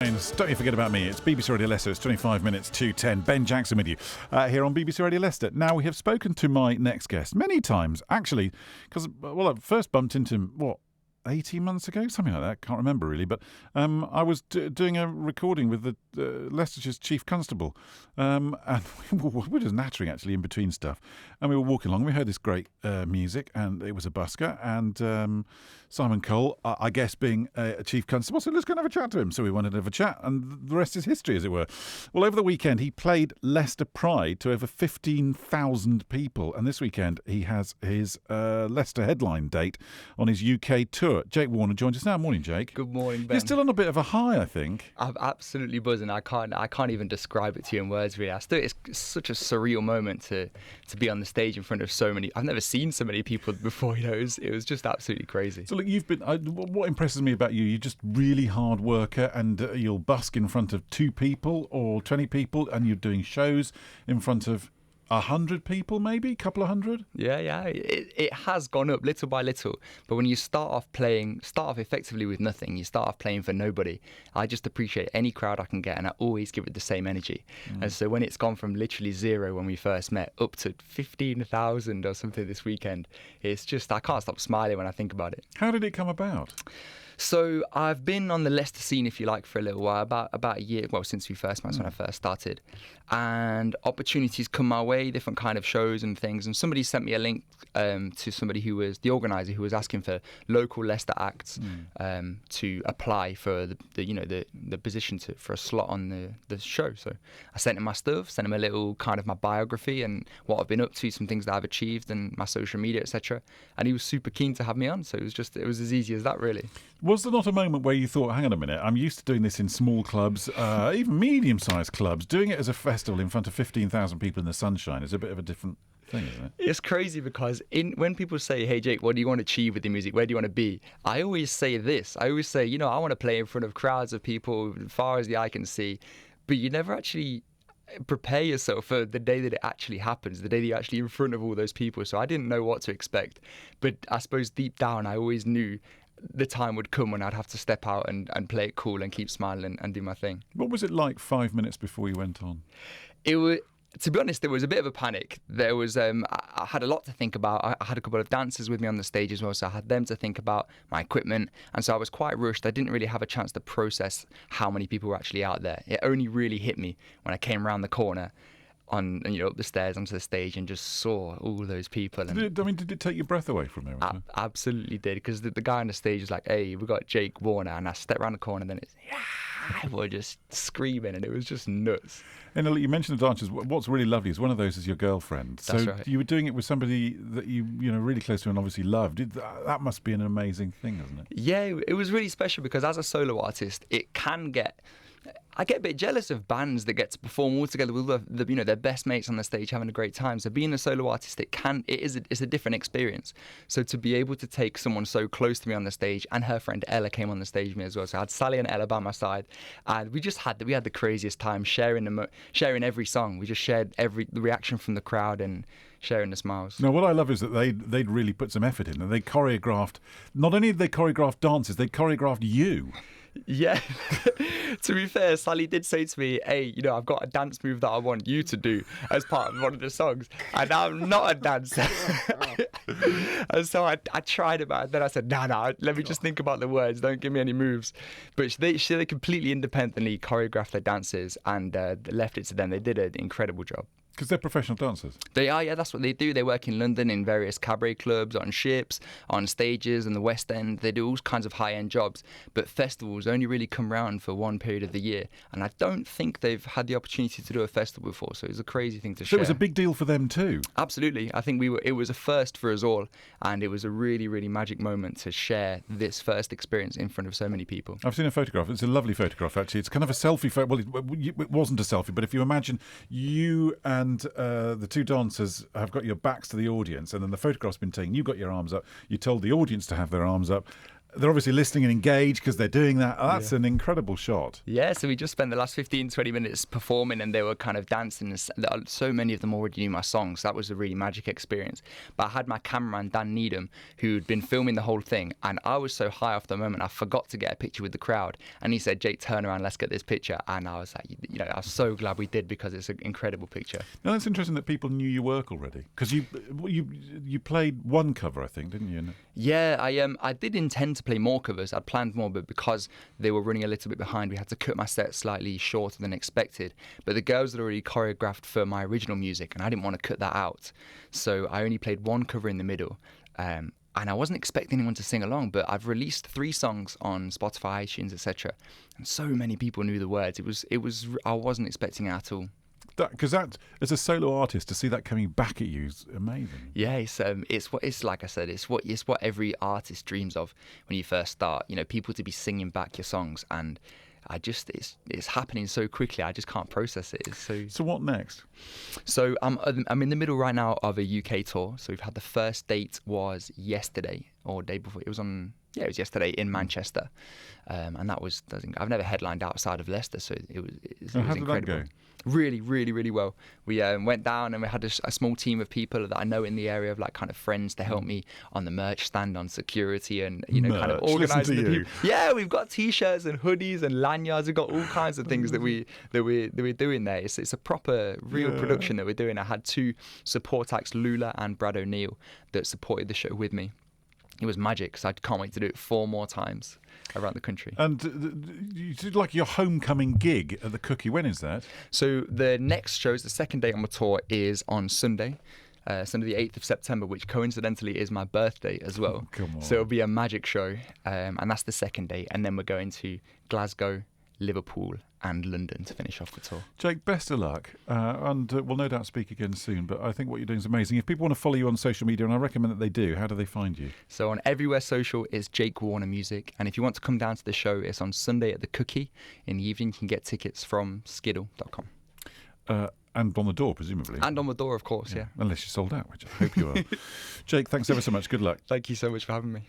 Don't you forget about me. It's BBC Radio Leicester. It's 25 minutes to 10. Ben Jackson with you here on BBC Radio Leicester. Now, we have spoken to my next guest many times, actually, because, I first bumped into him, 18 months ago? Something like that. Can't remember, really. But I was doing a recording with the Leicestershire's Chief Constable. And we were just nattering, actually, in between stuff. And we were walking along. We heard this great music, and it was a busker. And Simon Cole, I guess, being a Chief Constable, said, let's go and have a chat to him. So we wanted to have a chat, and the rest is history, as it were. Well, over the weekend, he played Leicester Pride to over 15,000 people. And this weekend, he has his Leicester headline date on his UK tour. Jake Warner joins us now. Morning, Jake. Good morning, Ben. You're still on a bit of a high, I think. I'm absolutely buzzing. I can't even describe it to you in words, really. It's such a surreal moment to be on the stage in front of so many. I've never seen so many people before. It was just absolutely crazy. So look, you've been. What impresses me about you? You're just really hard worker, and you'll busk in front of 2 people or 20 people, and you're doing shows in front of 100 people, maybe a couple of hundred. Yeah. It has gone up little by little. But when you start off effectively with nothing, you start off playing for nobody. I just appreciate any crowd I can get, and I always give it the same energy. And so when it's gone from literally 0 when we first met up to 15,000 or something this weekend, it's just, I can't stop smiling when I think about it. How did it come about? So I've been on the Leicester scene, if you like, for a little while, about a year, since we first met, when I first started. And opportunities come my way, different kind of shows and things. And somebody sent me a link to somebody who was the organizer, who was asking for local Leicester acts to apply for the position for a slot on the show. So I sent him my stuff, sent him a little kind of my biography and what I've been up to, some things that I've achieved and my social media, etc. And he was super keen to have me on. So it was as easy as that, really. Was there not a moment where you thought, hang on a minute, I'm used to doing this in small clubs, even medium-sized clubs. Doing it as a festival in front of 15,000 people in the sunshine is a bit of a different thing, isn't it? It's crazy because when people say, hey, Jake, what do you want to achieve with your music? Where do you want to be? I always say this. I always say, I want to play in front of crowds of people as far as the eye can see. But you never actually prepare yourself for the day that it actually happens, the day that you're actually in front of all those people. So I didn't know what to expect. But I suppose deep down, I always knew the time would come when I'd have to step out and play it cool and keep smiling and do my thing. What was it like 5 minutes before you went on? It was, to be honest, there was a bit of a panic. There was, I had a lot to think about. I had a couple of dancers with me on the stage as well, so I had them to think about, my equipment, and so I was quite rushed. I didn't really have a chance to process how many people were actually out there. It only really hit me when I came around the corner up the stairs onto the stage and just saw all those people. Did it take your breath away from there? Absolutely did, because the guy on the stage was like, hey, we got Jake Warner, and I stepped around the corner and then it's, we're just screaming, and it was just nuts. And you mentioned the dancers. What's really lovely is one of those is your girlfriend. That's so right. You were doing it with somebody that you really close to and obviously loved. That must be an amazing thing, isn't it? Yeah, it was really special because as a solo artist, I get a bit jealous of bands that get to perform all together with their best mates on the stage having a great time. So being a solo artist, it's a different experience. So to be able to take someone so close to me on the stage, and her friend Ella came on the stage with me as well. So I had Sally and Ella by my side, and we had the craziest time sharing every song. We just shared the reaction from the crowd and sharing the smiles. Now, what I love is that they'd really put some effort in, and they choreographed. Not only did they choreograph dances, they choreographed you. Yeah, to be fair, Sally did say to me, hey, I've got a dance move that I want you to do as part of one of the songs, and I'm not a dancer. And so I tried it, but then I said, no, let me just think about the words, don't give me any moves. But they completely independently choreographed their dances and left it to them. They did an incredible job. Because they're professional dancers. They are, yeah, that's what they do. They work in London in various cabaret clubs, on ships, on stages in the West End. They do all kinds of high-end jobs. But festivals only really come round for one period of the year. And I don't think they've had the opportunity to do a festival before. So it was a crazy thing to share. So it was a big deal for them too? Absolutely. I think it was a first for us all. And it was a really, really magic moment to share this first experience in front of so many people. I've seen a photograph. It's a lovely photograph, actually. It's kind of a selfie photo. Well, it wasn't a selfie, but if you imagine you and the 2 dancers have got your backs to the audience, and then the photograph's been taken. You've got your arms up. You told the audience to have their arms up. they're obviously listening and engaged because they're doing that. That's an incredible shot. Yeah, so we just spent the last 15, 20 minutes performing, and they were kind of dancing. And so many of them already knew my songs. That was a really magic experience. But I had my cameraman, Dan Needham, who'd been filming the whole thing. And I was so high off the moment, I forgot to get a picture with the crowd. And he said, Jake, turn around, let's get this picture. And I was like, I was so glad we did, because it's an incredible picture. Now, that's interesting that people knew your work already. Because you played one cover, I think, didn't you? Yeah, I did intend to play more covers. I'd planned more, but because they were running a little bit behind, we had to cut my set slightly shorter than expected. But the girls had already choreographed for my original music, and I didn't want to cut that out. So I only played one cover in the middle. And I wasn't expecting anyone to sing along, but I've released 3 songs on Spotify, iTunes, etc. And so many people knew the words. I wasn't expecting it at all. Because that, as a solo artist, to see that coming back at you is amazing. Yeah, it's like I said, it's what every artist dreams of when you first start. People to be singing back your songs, and it's happening so quickly. I just can't process it. So what next? So I'm in the middle right now of a UK tour. So we've had the first date was yesterday or day before. It was yesterday in Manchester, and I've never headlined outside of Leicester, so it was how incredible. did that go? Really, really, really well. We went down and we had a small team of people that I know in the area, of like kind of friends, to help me on the merch stand, on security, and kind of organising the people. Yeah, we've got T-shirts and hoodies and lanyards. We've got all kinds of things that we're doing there. It's a proper real production that we're doing. I had 2 support acts, Lula and Brad O'Neill, that supported the show with me. It was magic, so I can't wait to do it 4 more times around the country. And you did like your homecoming gig at the Cookie. When is that? So the next show, the second date on my tour, is on Sunday. Sunday the 8th of September, which coincidentally is my birthday as well. Come on. So it'll be a magic show, and that's the second date. And then we're going to Glasgow, Liverpool and London to finish off the tour. Jake, best of luck, and we'll no doubt speak again soon, but I think what you're doing is amazing. If people want to follow you on social media, and I recommend that they do, how do they find you? So on everywhere social is Jake Warner Music, and if you want to come down to the show, it's on Sunday at the Cookie in the evening. You can get tickets from skiddle.com. And on the door, presumably. And on the door, of course, yeah. Unless you're sold out, which I hope you are. Jake, thanks ever so much. Good luck. Thank you so much for having me.